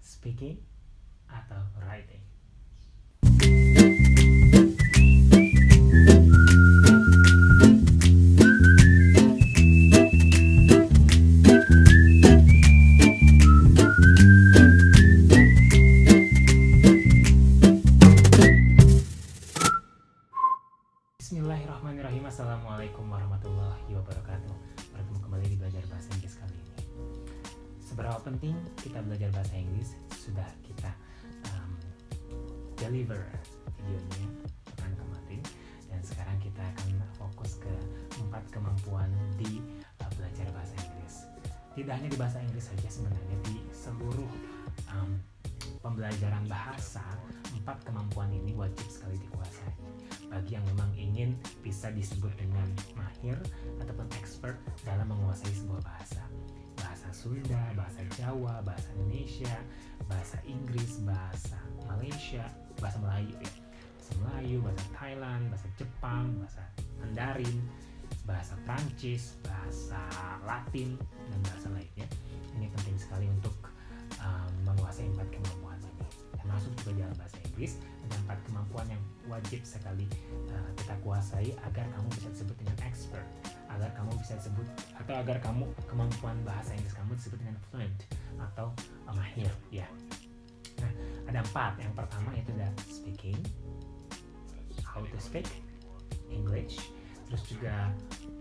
speaking, atau writing. Bismillahirrahmanirrahim. Assalamualaikum warahmatullahi wabarakatuh. Bertemu kembali di Belajar Bahasa Inggris kali ini. Seberapa penting kita belajar bahasa Inggris? Sudah kita deliver videonya pekan kemarin, dan sekarang kita akan fokus ke 4 kemampuan di belajar bahasa Inggris. Tidak hanya di bahasa Inggris saja, sebenarnya di seluruh pembelajaran bahasa, 4 kemampuan ini wajib sekali dikuasai bagi yang memang ingin bisa disebut dengan mahir ataupun expert dalam menguasai sebuah bahasa. Bahasa Sunda, bahasa Jawa, bahasa Indonesia, bahasa Inggris, bahasa Malaysia, bahasa Melayu ya. Bahasa Melayu, bahasa Thailand, bahasa Jepang, bahasa Mandarin, bahasa Prancis, bahasa Latin, dan bahasa lainnya. Ini penting sekali untuk menguasai 4 kemampuan ini. Termasuk juga dalam bahasa Inggris, ada 4 kemampuan yang wajib sekali kita kuasai agar kamu bisa disebut dengan expert, agar kamu bisa disebut atau agar kamu kemampuan bahasa Inggris kamu disebut dengan fluent atau mahir ya. Nah, ada 4. Yang pertama itu adalah speaking, how to speak English, terus juga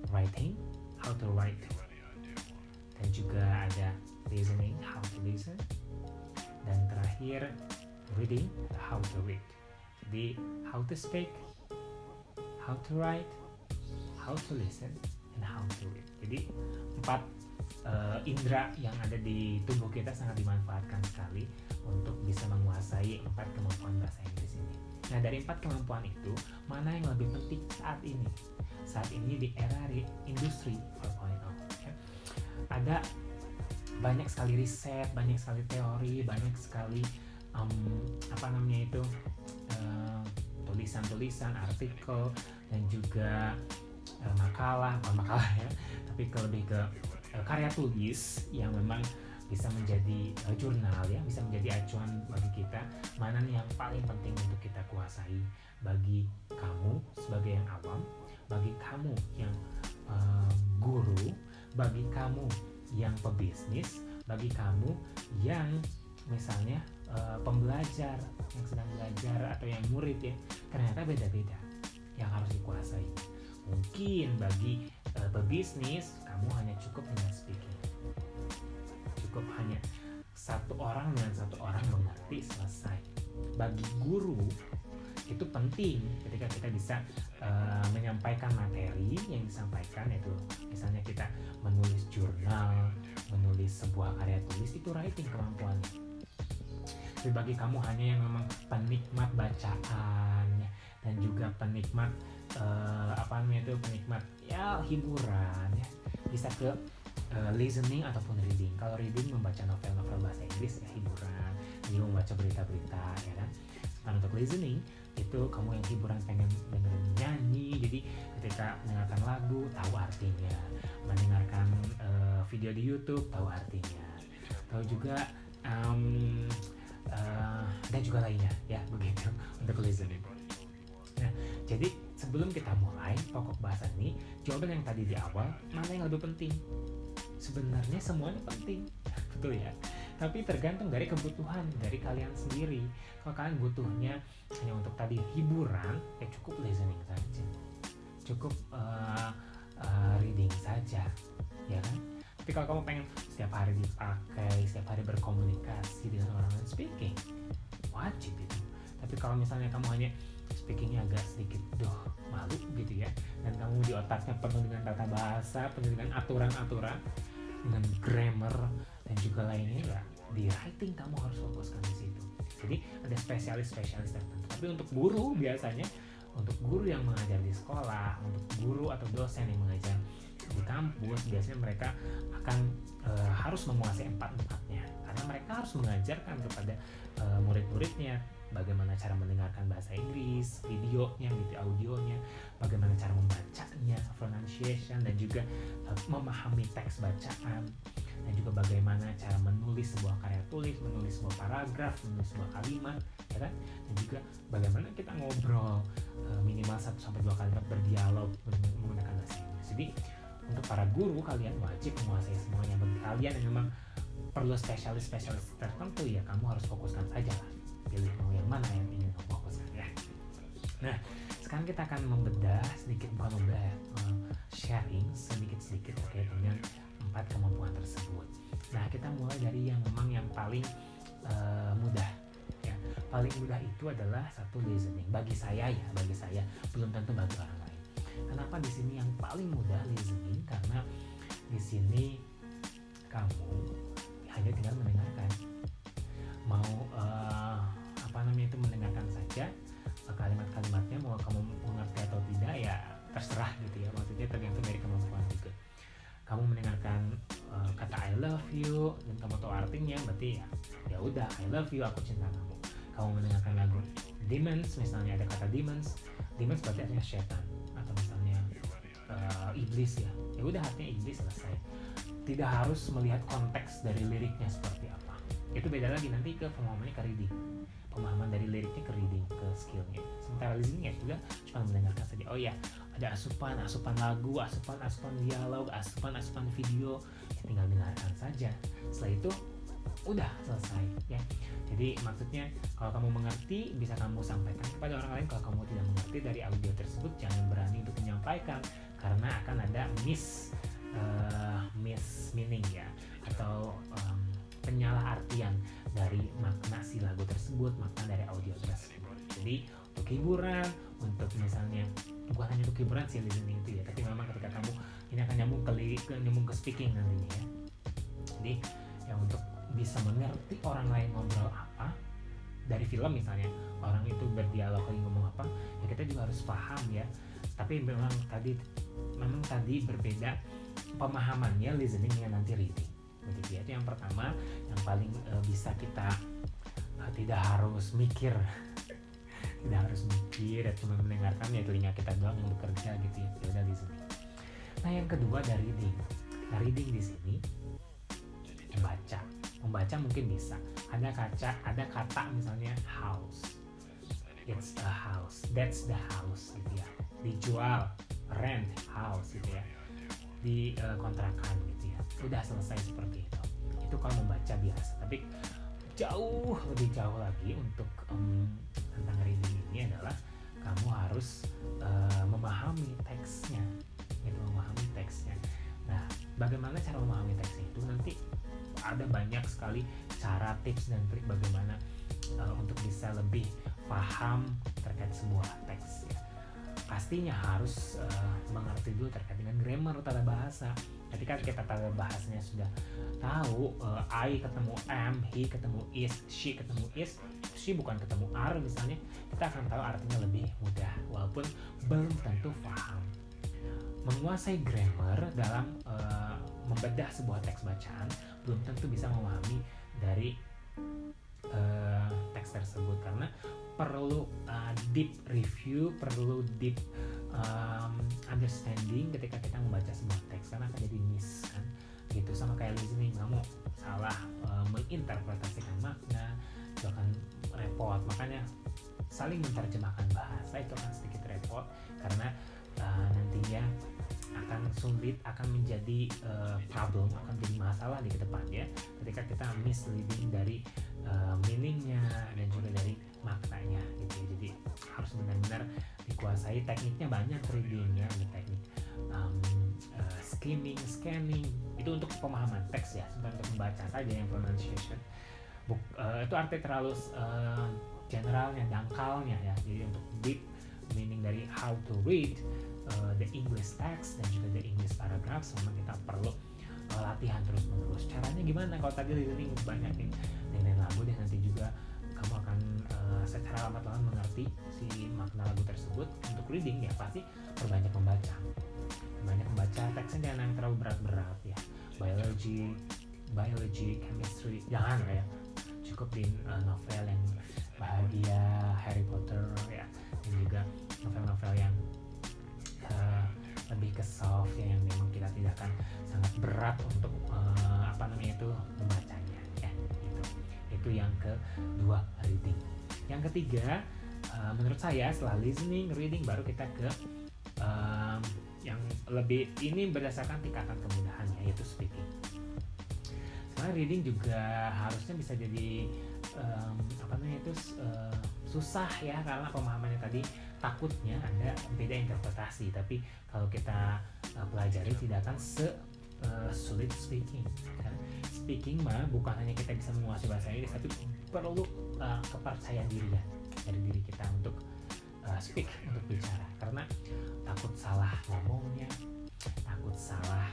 writing, how to write, dan juga ada listening, how to listen, dan terakhir reading, how to read. Jadi how to speak, how to write, how to listen, and how to read. Jadi 4 indera yang ada di tubuh kita sangat dimanfaatkan sekali untuk bisa menguasai 4 kemampuan bahasa Inggris ini. Nah, dari 4 kemampuan itu, mana yang lebih penting saat ini? Saat ini di era industri 4.0 ya. Ada banyak sekali riset, banyak sekali teori, banyak sekali tulisan-tulisan, artikel, dan juga bukan makalah ya, tapi lebih ke karya tulis yang memang bisa menjadi jurnal ya, bisa menjadi acuan bagi kita mana nih yang paling penting untuk kita kuasai, bagi kamu sebagai yang awam, bagi kamu yang guru, bagi kamu yang pebisnis, bagi kamu yang misalnya pembelajar yang sedang belajar atau yang murid ya. Ternyata beda-beda yang harus dikuasai. Mungkin bagi pebisnis kamu hanya cukup dengan speaking, cukup hanya satu orang mengerti, selesai. Bagi guru itu penting ketika kita bisa menyampaikan materi yang disampaikan, yaitu misalnya kita menulis jurnal, menulis sebuah karya tulis, itu writing kemampuannya. Tapi bagi kamu hanya yang memang penikmat bacaan ya, dan juga penikmat penikmat ya hiburan ya, bisa ke listening ataupun reading. Kalau reading membaca novel-novel bahasa Inggris ya, hiburan, jadi membaca berita-berita ya kan. Nah, untuk listening itu kamu yang hiburan pengen dengerin nyanyi, jadi ketika mendengarkan lagu tahu artinya, mendengarkan video di YouTube tahu artinya, tahu juga dan juga lainnya ya, begitu untuk listening. Nah, jadi sebelum kita mulai pokok bahasa ini, jawaban yang tadi di awal, mana yang lebih penting? Sebenarnya semuanya penting, betul ya. Tapi tergantung dari kebutuhan dari kalian sendiri. Kalau kalian butuhnya hanya untuk tadi hiburan, ya cukup listening saja, cukup reading saja, ya kan? Tapi kalau kamu pengen setiap hari dipakai, setiap hari berkomunikasi dengan orang lain, speaking wajib itu. Tapi kalau misalnya kamu hanya speakingnya agak sedikit malu gitu ya, dan kamu di otaknya penuh dengan tata bahasa, penuh dengan aturan-aturan, dengan grammar dan juga lainnya, ya di writing kamu harus fokuskan di situ. Jadi ada spesialis tertentu. Tapi untuk guru biasanya, untuk guru yang mengajar di sekolah, untuk guru atau dosen yang mengajar di kampus, biasanya mereka akan harus menguasai 4-4-nya, karena mereka harus mengajarkan kepada murid-muridnya bagaimana cara mendengarkan bahasa Inggris, videonya, audionya, bagaimana cara membacanya, pronunciation, dan juga memahami teks bacaan, dan juga bagaimana cara menulis sebuah karya tulis, menulis sebuah paragraf, menulis sebuah kalimat, ya kan? Dan juga bagaimana kita ngobrol minimal 1-2 kalimat berdialog menggunakan bahasa Inggris. Jadi untuk para guru, kalian wajib menguasai semuanya. Bagi kalian yang memang perlu spesialis tertentu, ya kamu harus fokuskan saja lah, pilih mau yang mana yang ingin kamu fokuskan ya. Nah, sekarang kita akan membedah sedikit, sharing sedikit terkait dengan 4 kemampuan tersebut. Nah, kita mulai dari yang memang yang paling mudah ya. Paling mudah itu adalah satu, listening. Bagi saya, belum tentu bagi orang lain. Kenapa di sini yang paling mudah listening? Karena di sini kamu hanya tinggal mendengarkan. Mau mendengarkan saja kalimat-kalimatnya, mau kamu mengerti atau tidak ya terserah gitu ya. Maksudnya tergantung dari kemampuan juga. Kamu mendengarkan kata I love you dan kamu tahu artinya, berarti ya udah, I love you, aku cinta kamu. Kamu mendengarkan lagu demons, misalnya ada kata demons berarti artinya setan, atau misalnya iblis ya udah artinya iblis, selesai. Tidak harus melihat konteks dari liriknya seperti apa. Itu beda lagi nanti ke pemahamannya, ke reading. Pemahaman dari liriknya ke reading, ke skillnya. Sementara listening ya sudah cuma mendengarkan saja. Oh ya, ada asupan lagu, asupan dialog, asupan video, ya tinggal dengarkan saja. Setelah itu udah selesai ya. Jadi maksudnya kalau kamu mengerti bisa kamu sampaikan kepada orang lain. Kalau kamu tidak mengerti dari audio tersebut, jangan berani untuk menyampaikan, karena akan ada miss meaning ya, atau penyalahartian dari makna si lagu tersebut, makna dari audio tersebut. Jadi untuk hiburan, untuk misalnya bukan hanya untuk hiburan sih listening itu ya, tapi memang ketika kamu ini akan nyambung ke speaking nantinya ya. Jadi ya untuk bisa mengerti orang lain ngobrol apa, dari film misalnya orang itu berdialog lagi ngomong apa, ya kita juga harus paham ya. Tapi memang tadi berbeda pemahamannya listening dengan nanti reading. Begitu ya. Itu yang pertama, yang paling bisa kita tidak harus mikir dan cuma mendengarkan, ya telinga kita doang yang bekerja gitu ya. Udah listening. Nah, yang kedua dari reading. Nah, reading di sini membaca mungkin bisa. Ada kata misalnya house. It's a house. That's the house gitu ya. Dijual, rent house gitu ya. Di kontrakan gitu ya. Udah selesai seperti itu. Itu kalau membaca biasa. Tapi lebih jauh lagi untuk tentang reading ini adalah kamu harus memahami teksnya. Nah, bagaimana cara memahami teksnya itu nanti ada banyak sekali cara, tips dan trik bagaimana untuk bisa lebih paham terkait sebuah teks ya. Pastinya harus mengerti dulu terkait dengan grammar, tata bahasa. Ketika kita tata bahasanya sudah tahu, I ketemu am, he ketemu is, she ketemu is, she bukan ketemu are misalnya, kita akan tahu artinya lebih mudah walaupun belum tentu paham. Menguasai grammar dalam membedah sebuah teks bacaan belum tentu bisa memahami dari teks tersebut, karena perlu deep review, perlu deep understanding ketika kita membaca sebuah teks, karena akan jadi miss kan gitu. Sama kayak listening, kamu salah menginterpretasikan makna itu akan repot. Makanya saling menerjemahkan bahasa itu akan sedikit repot, karena nantinya akan sulit, akan menjadi problem, akan jadi masalah di kedepannya ketika kita misleading dari meaningnya dan juga dari maknanya gitu ya. Jadi harus benar-benar dikuasai. Tekniknya banyak, readingnya ada teknik skimming, scanning, itu untuk pemahaman teks ya. Sebenarnya untuk membaca saja yang pronunciation itu arti terlalu generalnya, dangkalnya ya. Jadi untuk deep meaning dari how to read the English text dan juga the English paragraphs, memang kita perlu latihan terus-menerus. Caranya gimana? Kalau tadi listening banyakin dengerin lagu deh, nanti juga kamu akan secara lambat-lamat mengerti si makna lagu tersebut. Untuk reading ya pasti banyak membaca teksnya, jangan yang terlalu berat-berat ya. Biology, chemistry, jangan ya. Cukup di novel yang bahagia, Harry Potter ya, dan juga novel-novel yang lebih ke soft ya, yang memang kita tidak akan sangat berat untuk membacanya ya gitu. Itu yang kedua, reading. Yang ketiga, menurut saya setelah listening, reading, baru kita ke yang lebih ini berdasarkan tingkatan kemudahannya, yaitu speaking. Sebenarnya reading juga harusnya bisa jadi susah ya, karena pemahamannya tadi takutnya ada beda interpretasi. Tapi kalau kita pelajari tidak akan sulit speaking. Speaking mah bukan hanya kita bisa menguasai bahasa Inggris, tapi perlu kepercayaan diri ya dari diri kita untuk speak, untuk bicara. Karena takut salah ngomongnya, takut salah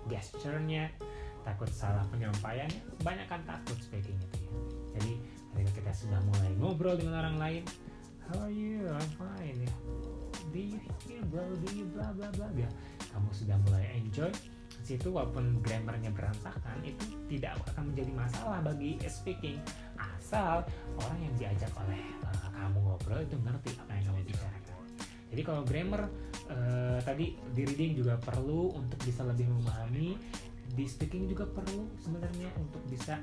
gesture-nya, takut salah penyampaiannya. Banyak kan takut speaking itu ya. Jadi ketika kita sudah mulai ngobrol dengan orang lain, how are you, I'm fine ya, do you hear blah blah blah ya, kamu sudah mulai enjoy situ. Walaupun grammarnya berantakan, itu tidak akan menjadi masalah bagi speaking, asal orang yang diajak oleh kamu ngobrol itu ngerti apa yang kamu bicarakan. Jadi kalau grammar tadi di reading juga perlu untuk bisa lebih memahami, di speaking juga perlu sebenarnya untuk bisa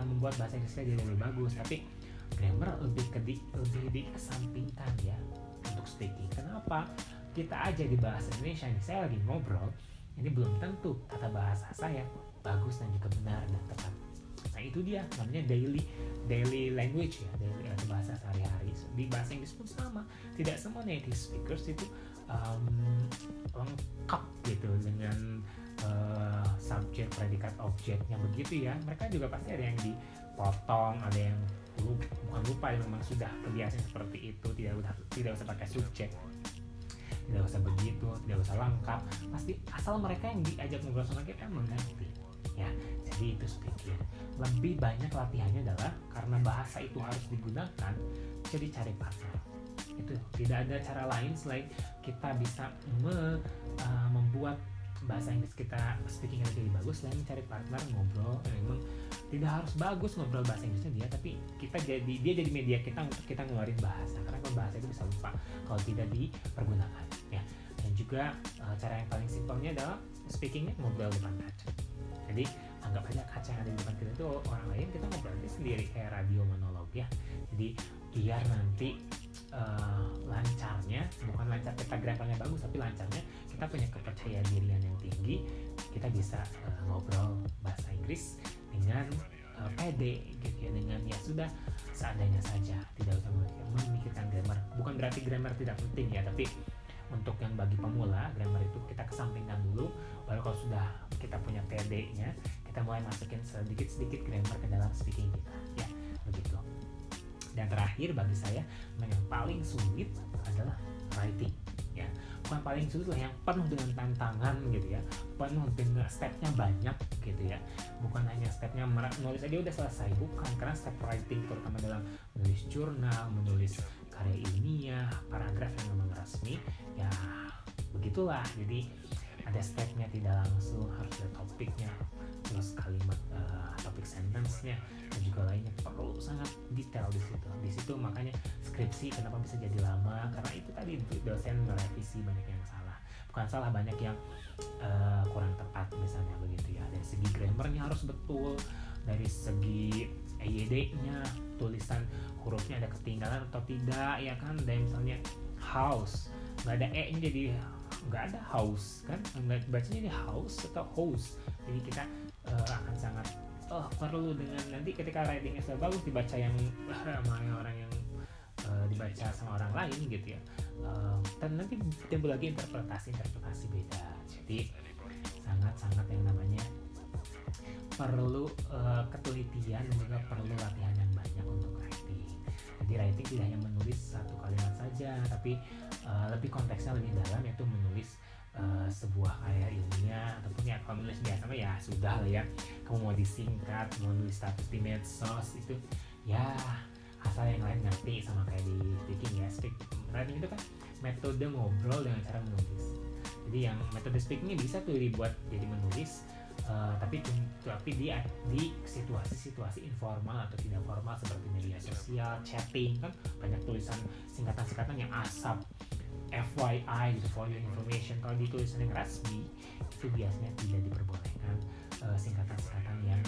membuat bahasa Inggrisnya jadi lebih bagus. Tapi grammar lebih dikesampingkan ya untuk speaking. Kenapa? Kita aja di bahasa Indonesia ini, saya lagi ngobrol, ini belum tentu tata bahasa saya bagus dan juga benar dan tepat. Nah itu dia namanya daily language ya, daily bahasa sehari-hari. Di bahasa Inggris pun sama, tidak semua native speakers itu lengkap gitu dengan subjek, predikat, objeknya begitu ya. Mereka juga pasti ada yang dipotong, ada yang bukan lupa, yang memang sudah kebiasaan seperti itu, tidak usah pakai subjek, tidak usah begitu, tidak usah lengkap, pasti asal mereka yang diajak ngobrol sama kita mengerti ya. Jadi itu speaking. Lebih banyak latihannya adalah karena bahasa itu harus digunakan, jadi cari partner. Itu tidak ada cara lain selain kita bisa membuat bahasa Inggris kita speaking lebih bagus selain mencari partner ngobrol. Memang tidak harus bagus ngobrol bahasa Inggrisnya dia, tapi dia jadi media kita untuk kita ngeluarin bahasa, karena kalau bahasa itu bisa lupa kalau tidak dipergunakan ya. Dan juga cara yang paling simpelnya adalah speakingnya ngobrol depan kaca. Jadi anggap aja kaca yang ada di depan kita itu orang lain, kita ngobrol aja sendiri kayak radio monolog ya. Jadi biar nanti lancarnya, bukan lancar kita grammarnya bagus, tapi lancarnya kita punya kepercayaan dirian yang tinggi, kita bisa ngobrol bahasa Inggris dengan pede gitu ya, dengan ya sudah seadanya saja, tidak usah memikirkan grammar. Bukan berarti grammar tidak penting ya, tapi untuk yang bagi pemula, grammar itu kita kesampingkan dulu, baru kalau sudah kita punya PD-nya, kita mulai masukin sedikit-sedikit grammar ke dalam speaking kita ya, begitu. Dan terakhir bagi saya yang paling sulit adalah writing ya. Bukan paling sulit lah, yang penuh dengan tantangan gitu ya, penuh dengan stepnya banyak gitu ya. Bukan hanya stepnya menulis aja udah selesai, bukan, karena step writing terutama dalam menulis jurnal, menulis karya ilmiah, paragraf yang memang resmi ya begitulah. Jadi ada stepnya, tidak langsung harus ada topiknya, terus kalimat topik sentence-nya dan juga lainnya, perlu sangat detail di situ. Di situ makanya skripsi kenapa bisa jadi lama, karena itu tadi dosen merevisi banyak yang salah. Bukan salah, banyak yang kurang tepat misalnya begitu ya. Dari segi grammarnya harus betul, dari segi EYD-nya, tulisan hurufnya ada ketinggalan atau tidak ya kan. Dan misalnya house nggak ada E-nya jadi nggak ada house kan, nggak bacanya jadi house atau house. Jadi kita akan sangat perlu dengan nanti ketika writingnya sudah bagus dibaca yang orang yang dibaca sama orang lain gitu ya, dan nanti timbul lagi interpretasi beda. Jadi sangat yang namanya perlu ketelitian dan juga perlu latihan yang banyak untuk writing. Jadi writing tidak hanya menulis satu kalimat saja, tapi lebih konteksnya lebih dalam, yaitu menulis sebuah karya ilmiah ataupun ya kalau menulis biasa ya sudah lah ya, kamu mau disingkat, mau nulis status di medsos itu ya asal yang lain ngerti, sama kayak di speaking ya. Writing itu kan metode ngobrol dengan cara menulis. Jadi yang metode speakingnya bisa tuh dibuat jadi menulis, tapi di situasi-situasi informal atau tidak formal seperti media sosial, chatting, kan banyak tulisan singkatan-singkatan yang asap, FYI gitu, for your information. Kalau di tulisan yang resmi itu biasanya tidak diperbolehkan singkatan-singkatan yang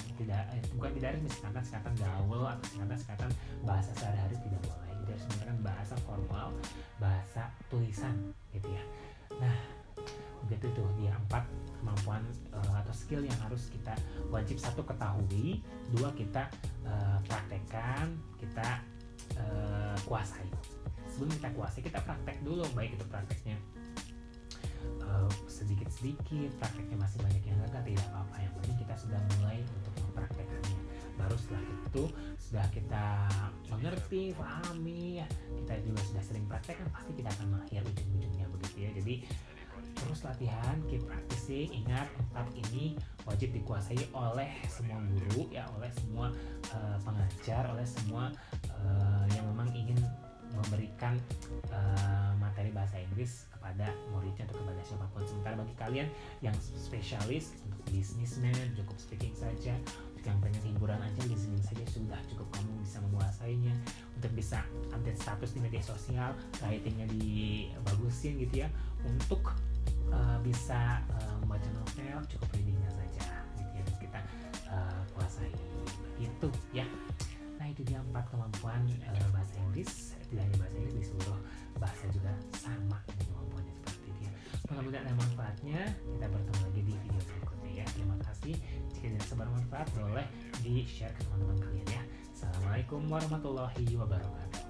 bukan tidak resmi, singkatan-singkatan gaul atau singkatan-singkatan bahasa sehari-hari tidak boleh. Jadi harus menggunakan bahasa formal, bahasa tulisan gitu ya. Nah, begitu tuh dia 4 kemampuan atau skill yang harus kita wajib, 1 ketahui, 2 kita praktekkan, kita kuasai. Sebelum kita kuasai, kita praktek dulu, baik itu prakteknya sedikit-sedikit, prakteknya masih banyak yang gagal, tidak apa-apa, yang penting kita sudah mulai untuk mempraktekannya. Baru setelah itu sudah kita mengerti, pahami, kita juga sudah sering praktek, kan pasti kita akan mahir ujung-ujungnya begitu ya. Jadi terus latihan, keep practicing. Ingat, 4 ini wajib dikuasai oleh semua guru ya, oleh semua pengajar, oleh semua yang memang ingin memberikan materi bahasa Inggris kepada muridnya atau kepada siapapun. Sementara bagi kalian yang spesialis untuk businessman, cukup speaking saja. Untuk yang pengen hiburan aja, listening saja sudah cukup, kamu bisa menguasainya. Untuk bisa update status di media sosial, writingnya dibagusin gitu ya. Untuk bisa membaca novel, cukup readingnya saja gitu ya. Terus kita kuasai gitu ya. Nah, itu dia 4 kemampuan bahasa Inggris. Tidak hanya bahasa Inggris, di seluruh bahasa juga sama kemampuannya seperti itu ya. Mudah-mudahan ada manfaatnya. Kita bertemu lagi di video berikutnya ya. Terima kasih. Jika dirasa bermanfaat, boleh di share ke teman-teman kalian ya. Assalamualaikum warahmatullahi wabarakatuh.